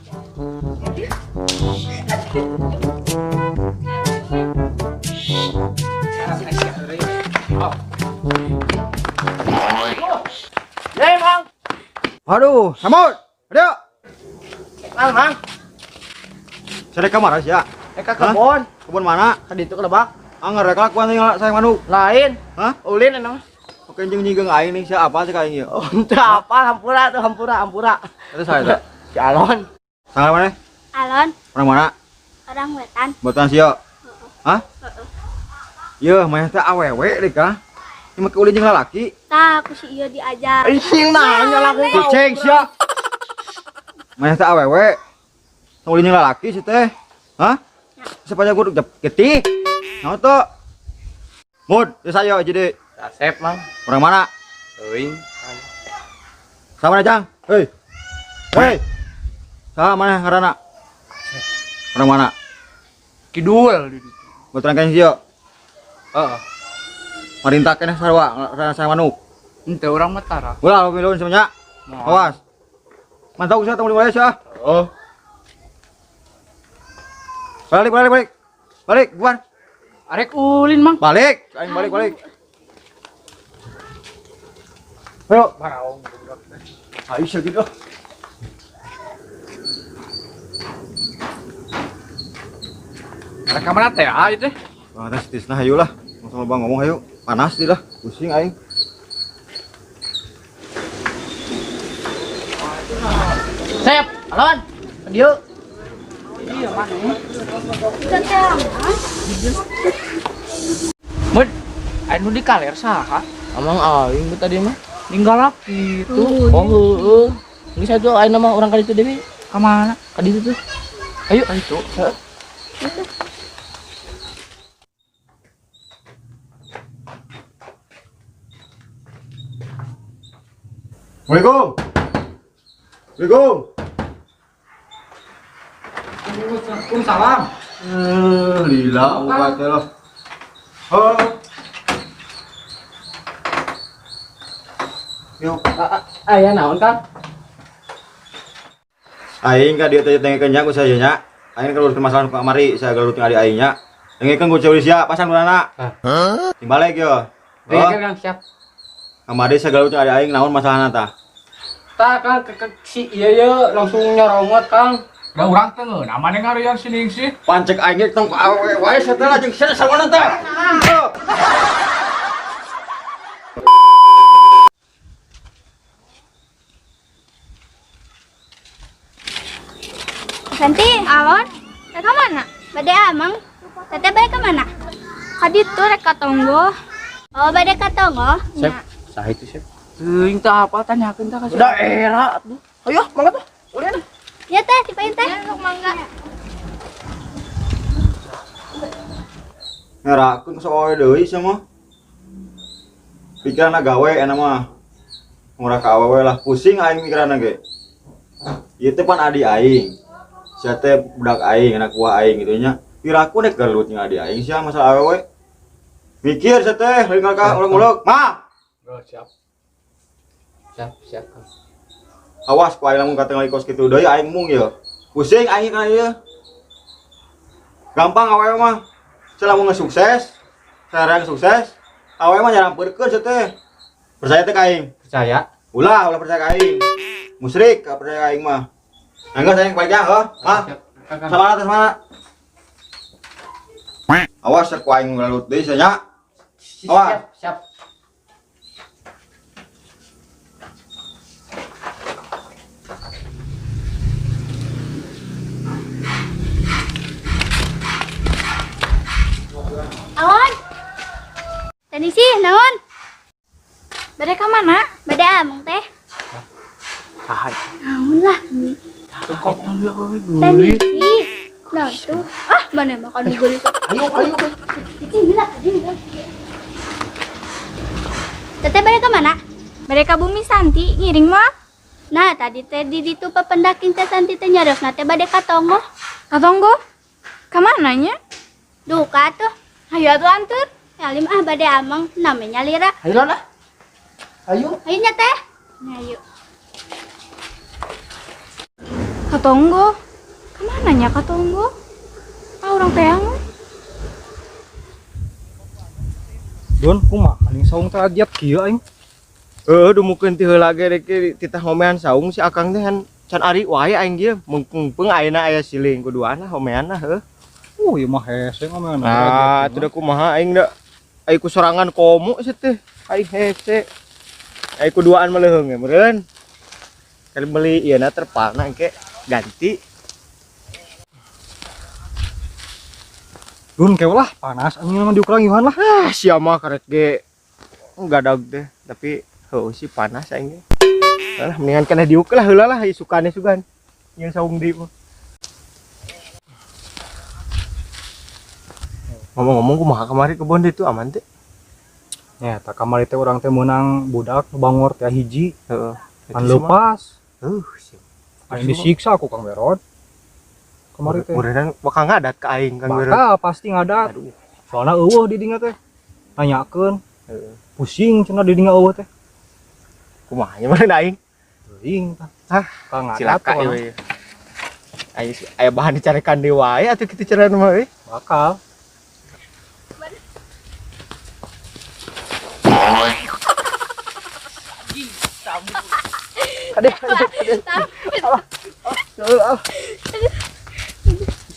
Đây Mang. Aduh, Samud. Aduh. Mang. Saya kamar aja. Ke kebun. Kebun mana? Ka ditu kelebak. Anggar kelakuan tinggal saya manuk. Lain. Hah? Ulin anu. Oke jeung nyinggeung aing nih siapa sih kayak ieu? Oh, teu apa hampura tuh hampura. Terus saya. Si Alon. Tanggal mana? Alon, Orang mana? orang wetan. Buatan sio. Hah? Iya, mah teh awewe deui kah? Ini make ulin jeung lalaki. Tah, aku si ieu diajar. Sing nanya laku Kucing sia. Mah teh awewe. Ulin jeung lalaki sih teh. Hah? Supaya gua getih. Naon tuh? Mud, ya saya jadi. Asep Mang. Orang mana? Teuing. Sama Jang. Hei. Hei. Sama mana ngaranna? Orang mana? Kidul di ditu. Buatan kan sio. Heeh. Marintah keneh sarua saya manuk. Henteu urang mah tara. Ulah lu milun semuanya. Awas. Mantap usaha temu di Malaysia. Oh. Balik. Balik, buan. Arek ulin Mang. Balik. Aing balik. Ayo. Baraong. Ayo gitu. Arek ka mana teh? Ah itu teh. Wah, tes tisna hayu lah. Sama Bang ngomong hayu. Panas di lah. Pusing aing. Sep, Alon. Dieu. Iya, Mang. Mud, anu di kaler saha? Amang aing tadi mah ninggal laki itu. Oh heueuh. Geus atuh ayeuna mah urang ka ditu deui. Ka mana? Ka ditu tuh. Ayo, ka ditu. Assalamualaikum. Waalaikumsalam. Lila buka teh loh. Oh. Yuk. Aya naon, Kang? Aing ka dieu teh tengekeun nya ku saya nya. Aing kalau masalah kamari saya galut adi aing nya. Tengekeun ku ceulis sia pasang dulana. Hah? Timbalik yo. Tengekeun Kang siap. Kamari saya galut adi aing naon masalahna tah? Tah Kang si ieu langsung nyorongot Kang. Da urang teh ngeuna mane ngarian sining sih. Pancek aing ge tong awe wae satelah jeung sia sawana teh. Santi, Alon, rek mana? Bade amang. Teteh bade ke mana? Ka ditu rek ka tonggo. Oh, bade ka tonggo. Sep, saha itu Sep? Teuing teh apa tanyakeun teh ka daerah atuh. Ayo, mangga tuh. Ulin. Ya teh, dipain teh. Nuk mangga. Ngerakeun soal deui sama. Pikiranna gawe enak mah. Murah ka awewe lah pusing aing pikiranna ge. Ieu teh pan adi aing. Sia teh budak aing, anak buah aing gitu nya. Piraku nek gelut jeung adi aing sia masalah awewe. Mikir sia teh lain ka ulug-ulug. Mah. Bro, siap. Siap Kang. Awas ku aing lamun kateng lagi kos kitu deui aing mung ye. Pusing aing kana ieu. Gampang awewe mah. Lamun sukses, sareng sukses, awewe mah nyarampeurkeun sia teh. Percaya teh ka aing. Percaya? Ulah percaya ka aing. Musyrik ka percaya ka aing mah. Angga sayang balik heuh. Mah. Sama atas mana? Awas ku aing ngalut deui sia nya. Awas. Siap. Alon. Tadi sih naon? Bade ka mana? Bade amang teh. Saha? Naon lah. Kok Tadi sih. Nah itu. Ah, mana makan guli. Ayo. Ini lah, ini lah. Teteh bade ka mana? Bade ka Bumi Santi ngiring mah. Nah, tadi teh di ditu pependaking teh Santi teh nyarosna teh bade ka tonggo. Ka tonggo? Ka mananya? Duh, ka tuh. Ayo atuh antur. Yalim ah bade amang namanya Lira. Ayo lah. Ayo. Ayo nya teh. Ayo. Ka Katonggo. Kemana nya Katonggo? Ah orang teang. Don kumaha ning saung teh agiat kieu aing. Dumukeun ti heula ge rek titah homean saung si akang teh can ari wae aing ge mengpeng ayeuna aya siling kuduana homeanna heuh. Ieu mah hese ngameun. Nah, teu da kumaha aing da ai ku sorangan komo sia teh. Aing hese. Ai kuduaan mah leuheung ge meureun. Kali beli ieu na terpalna engke ganti. Don keulah panas anjing mah diukurangihan lah. Sia mah karek ge gadag teh, tapi heuh sih panas aing ge. Lah mendingan kana diuk lah heula lah isukane sugan. Yang saung di mah. Ngomong-ngomong kumaha kamari kebon itu aman teh? Nya tak kamari teh urang teh meunang budak nu bangor teh hiji. Heeh. Kan leupas. Sih. Aing disiksa ku Kang Berod. Kamari teh. Urang bakal ngadat ka aing Kang Berod. Bakal pasti ngadat. Aduh. Soalna eueuh di dinya teh. Nanyakeun. Heeh. Pusing cenah di dinya eueuh teh. Kumaha nya meureun aing? Teuing tah. Hah, Kang ngadat. cilaka pokona. ieu. Aya bahan dicarekan deui wae atuh kitu carana mah euy. Bakal.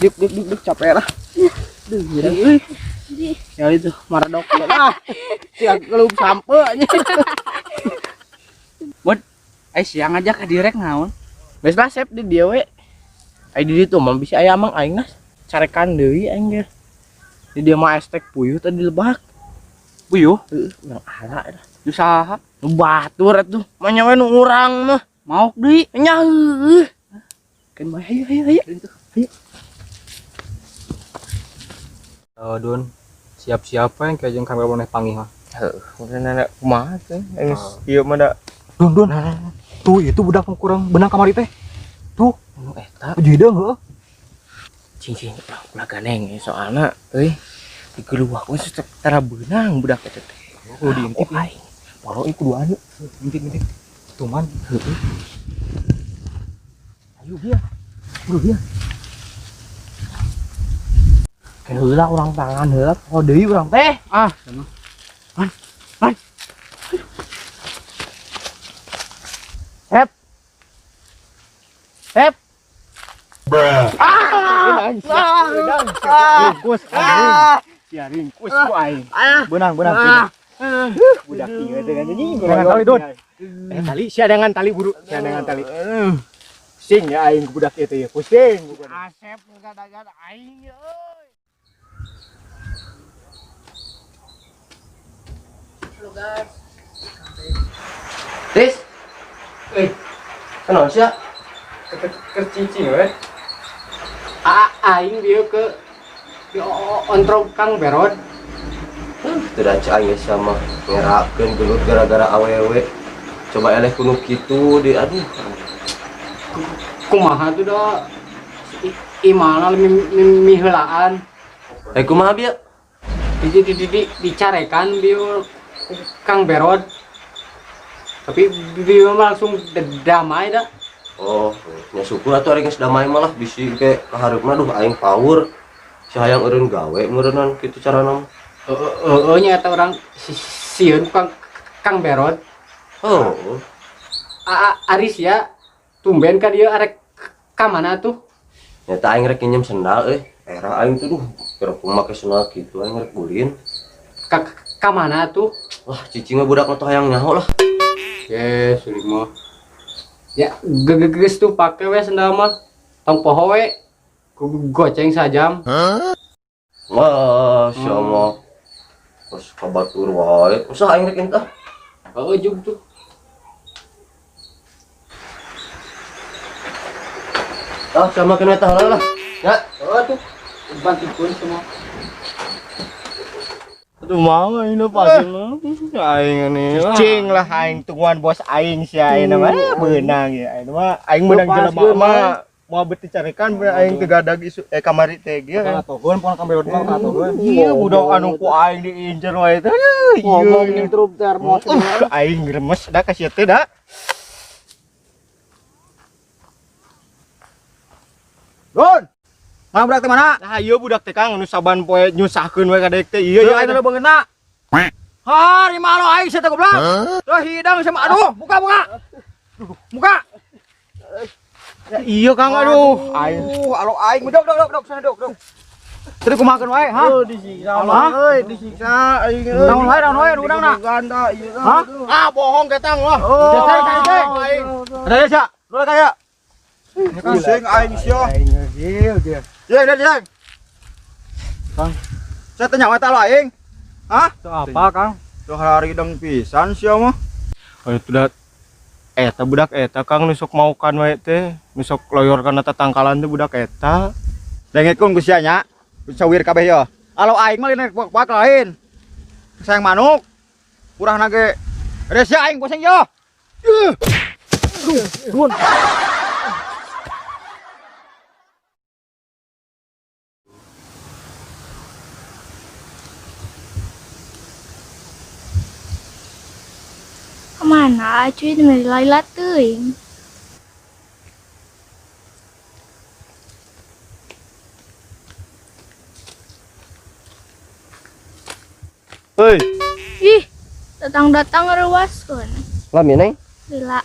Dik capek lah. Duh, gila euy. Ya itu maradok lah. Siang kelup sampe nya. Buat ai siang aja ka direk naon. Beus basep di dieu we. Ai di ditu mah bisa aya mang aing nas carekan deui aing ge. Di dieu mah estek puyuh tadi lebak. Puyuh? Heeh, urang ala dah. Nu saha? Nu batur atuh. Mah nya we nu urang mah. Maok deui. Nya heuh. Kan mah hayu itu. Hayu. Don siap-siap yang kayak jeung Kang Berod maneh panggih mah. Heuh, urang kumaha teh? Geus ieu mah da Don. Tuh itu budak nu kurang benang kamari teh. Tuh, Nu eta baju hideung heuh. cing ulah ganeng soalna euy dikeluak we tara beunang budak eta teh. Oh, diintip ya. Aing. Poro ieu kuduan. Intip. Tuman. Heeh. Ayo dia. Buru dia. Kan heula urang tangan heula poho deui urang teh. Ah, man. Hep. ringkus anjing. Sia ringkus ku aing. Benang. Budak ieu teh kan anjing. Dengan tali, Don. Tali sia dengan tali buru. Sia dengan tali. Pusing ya aing ku budak ieu teh. Pusing. Asep gada-gada aing euy. Halo guys. Tis. Euy. Kenapa sih? Kercicing we. Aing dia ke ontro Kang Berod. Tidak cahaya sama ngerakeun gelut gara-gara awewe. Coba eleh kuno kitu di aduh. Kumaha tuh dah imana mi heulaan. Kumaha bieu? Dicarekan dia Kang Berod. Tapi dia mah langsung damai dah. Oh, nya syukur atuh ari geus damai malah bisi ke kahareupna duh aing power. Si hayang eureun gawe meureunan kitu carana. Nya eta orang sieun Kang Berod. Oh. Aris ya tumben ka dieu arek ka mana tuh? Nyata aing rek nginjem sendal era aing tuh duh keur make sendal kitu aing rek bulin. Ka mana tuh? Wah, cicing mah budak mah hayang nyaho lah. Yes, mah. Ya, geges tuh pakai we sendal mah. Tong poho we. Goceng sajam. Masya Allah. Pas kabatur wae. Usah aing rek entah. Oh, jug tuh. Ah, sama kena tah lah. Ya. Oh tuh. Bantikeun semua. Aduh mau aing pasal aing ini. Cing lah aing tungguan bos aing sia aing mah beunang ya. Aing mah aing meunang jelema mah mau beuti carekan aing teu gadag isu kamari teh ge. Atuhun pon Kang Berod mah atuhun. Iya budak anu ku aing diincer wae teh. Ngomong ning trup termos. Aing remes da ka sieu teh da. Don. Mana budak teh mana? Nah, ieu budak teh Kang nu saban poe nyusahkeun we ka dek teh ieu Iya, aing teh beungeuna. Hari malo aing saya teh goblok. Tuh hidang sama aduh, buka. Buka. Ya iya Kang aduh. Alo aing dok sana dok. Tadi kumakeun wae, ha? Disiksa euy, disiksa aing euy. Naon wae udangna. Ganda ieu. Hah? Ah, bohong ketang wah. Aing. Ada ya, Sak? Lu kaya. Pusing aing sia. Aing dia. Jeng. Kang. Saya tanya wae talo aing. Hah? Itu apa, Kang? Tuh hari dong pisan sia mah. Oh, itu dah eta budak eta Kang nu sok maukan wae teh, nu sok loyorkan eta tangkalan teh budak eta. Dengetkeun ku sia nya. Sawir kabeh ya. Alo aing mah linek bak lain. Sayang manuk. Kurang nage. Resa aing pusing yo. Kemana cuy demi Laila teuing? Heuy, Ih, datang ruaskeun. Lam ya neng. Lila,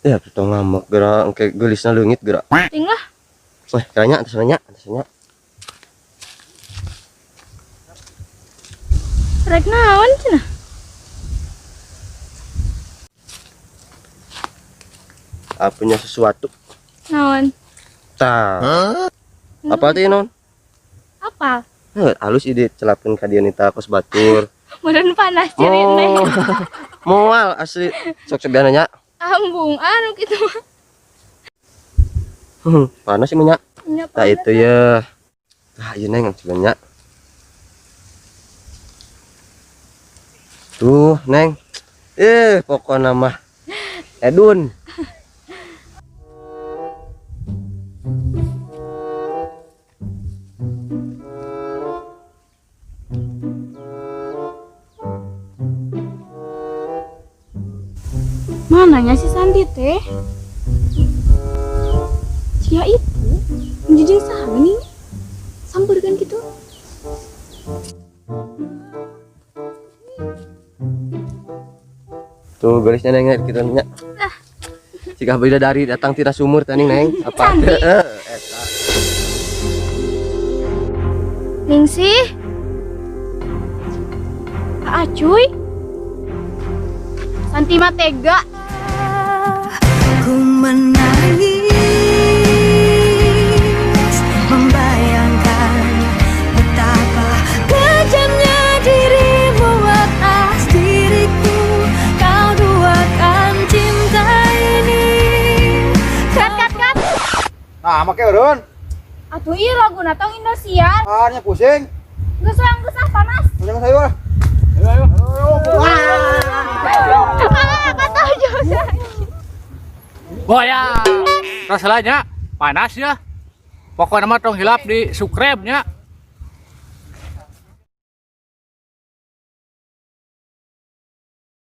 Ya kita ngamak gerak kayak gelisna leungit gerak. tinggal Weh, kayaknya atas nanya. rek naon cenah? Punya sesuatu. Naon? Apa tuh non? Apa? Halus ide celapin ka dieu nita kos batur. Meureun panas cerita. Moal asli sok sebiana nya. Ambung anu kitu mah. Panas sih nya. Nya Tah panas. itu ya. Tah ieu neng sebenarnya. Tuh, Neng. Pokoknya mah Edun. Mananya si Sandi teh? Cia itu menjijing saha geuning? Sampeurkeun kitu. Tuh gelisnya Neng gitu nya. Jika bidadari datang tina sumur teh Neng. Apa? Sandi. Ningsih. Acuy. Santi mah tega. Ku menangis membayangkan betapa kejamnya dirimu atas diriku. Kau duakan cinta ini. Kat. Nah, make eureun. Atuh ieu laguna tong Indosiar. Nya pusing. Geus panas. Jangan sayur. Kata aja. Boya. Rasalanya panas ya. Pokoknya mah tong hilap di subscribe nya.